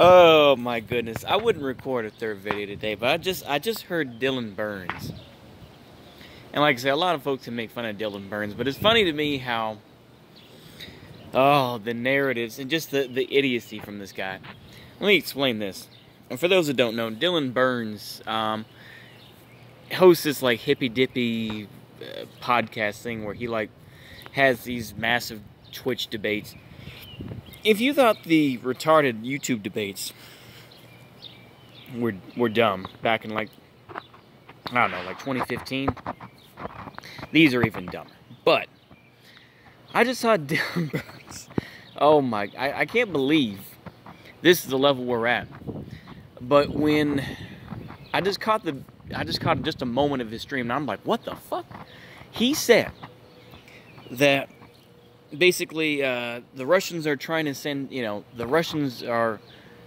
Oh my goodness. I wouldn't record a third video today, but I just heard Dylan Burns. And like I said, a lot of folks can make fun of Dylan Burns, but it's funny to me how the narratives and just the idiocy from this guy. Let me explain this. And for those that don't know, Dylan Burns hosts this like hippy dippy podcast thing where he like has these massive Twitch debates. If you thought the retarded YouTube debates were dumb back in like, I don't know, like 2015, these are even dumber. But I just saw Dylan Burns. Oh my, I can't believe this is the level we're at. But when I just caught just a moment of his stream, and I'm like, what the fuck? He said that basically the Russians are trying to send, the Russians are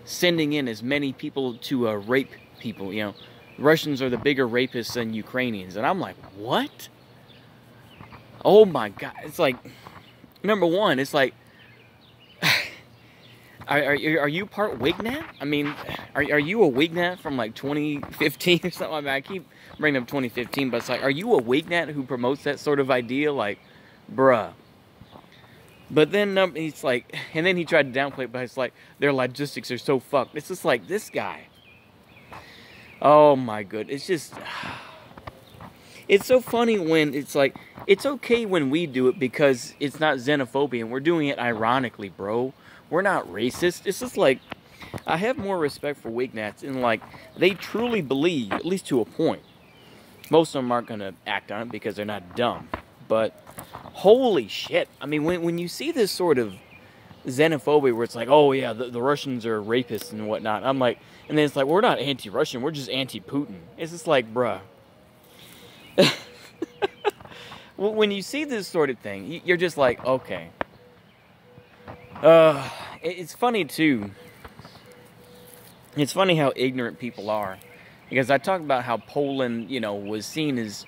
sending in as many people to rape people, Russians are the bigger rapists than Ukrainians. And I'm like, what? Oh my God. It's like, number one, it's like, are you part Wignat? I mean, are you a Wignat from like 2015 or something? I mean, I keep bringing up 2015, but it's like, are you a Wignat who promotes that sort of idea? Like, bruh. But then he's like, and then he tried to downplay it, but it's like, their logistics are so fucked. It's just like, this guy. Oh my goodness. It's just, it's so funny when it's like, it's okay when we do it because it's not xenophobia and we're doing it ironically, bro. We're not racist. It's just like, I have more respect for Wignats and like, they truly believe, at least to a point. Most of them aren't going to act on it because they're not dumb. But holy shit. I mean, when you see this sort of xenophobia where it's like, oh yeah, the Russians are rapists and whatnot. I'm like, and then it's like, we're not anti-Russian, we're just anti-Putin. It's just like, bruh. When you see this sort of thing, you're just like, okay. It's funny too. It's funny how ignorant people are. Because I talk about how Poland, was seen as,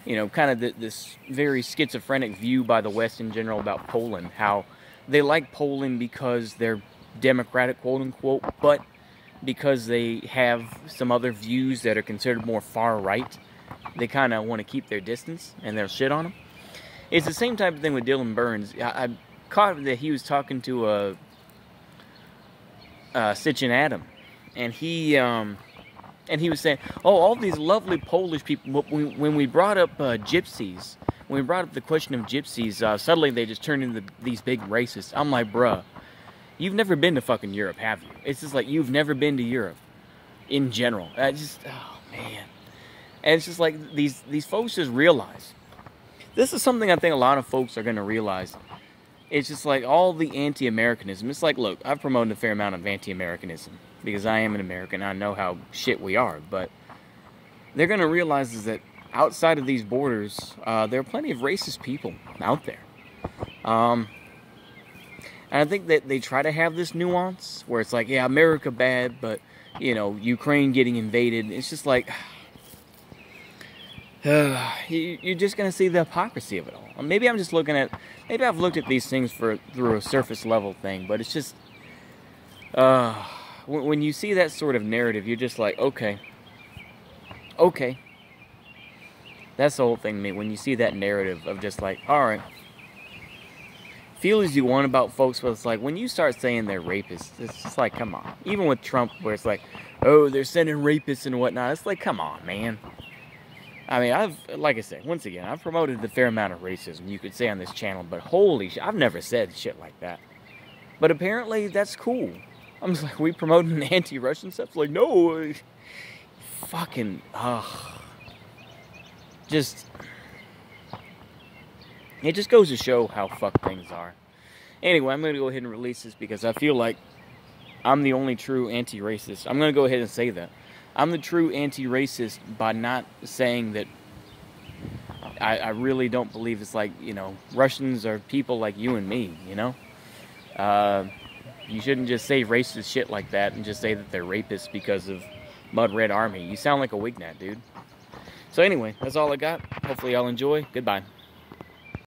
kind of this very schizophrenic view by the West in general about Poland. How they like Poland because they're democratic, quote unquote, but because they have some other views that are considered more far right, they kind of want to keep their distance and they'll shit on them. It's the same type of thing with Dylan Burns. I caught that he was talking to Sitchin Adam, and he was saying, oh, all these lovely Polish people, when we brought up gypsies, when we brought up the question of gypsies, suddenly they just turned into these big racists. I'm like, bruh, you've never been to fucking Europe, have you? It's just like, you've never been to Europe in general. Oh, man. And it's just like, these folks just realize. This is something I think a lot of folks are going to realize. It's just like all the anti-Americanism. It's like, look, I've promoted a fair amount of anti-Americanism because I am an American. I know how shit we are. But they're going to realize is that outside of these borders, there are plenty of racist people out there. And I think that they try to have this nuance where it's like, yeah, America bad, but, Ukraine getting invaded. It's just like, you're just going to see the hypocrisy of it all. Maybe I'm just maybe I've looked at these things through a surface level thing, but it's just, when you see that sort of narrative, you're just like, okay. That's the whole thing to me. When you see that narrative of just like, alright, feel as you want about folks, but it's like, when you start saying they're rapists, it's just like, come on. Even with Trump, where it's like, oh, they're sending rapists and whatnot, it's like, come on, man. I mean, like I said, once again, I've promoted a fair amount of racism, you could say, on this channel, but holy shit, I've never said shit like that. But apparently, that's cool. I'm just like, we promoting anti-Russian stuff? It's like, no, fucking, it just goes to show how fucked things are. Anyway, I'm going to go ahead and release this because I feel like I'm the only true anti-racist. I'm going to go ahead and say that. I'm the true anti-racist by not saying that I really don't believe it's like, Russians are people like you and me, You shouldn't just say racist shit like that and just say that they're rapists because of Mud Red Army. You sound like a Wignat, dude. So anyway, that's all I got. Hopefully y'all enjoy. Goodbye.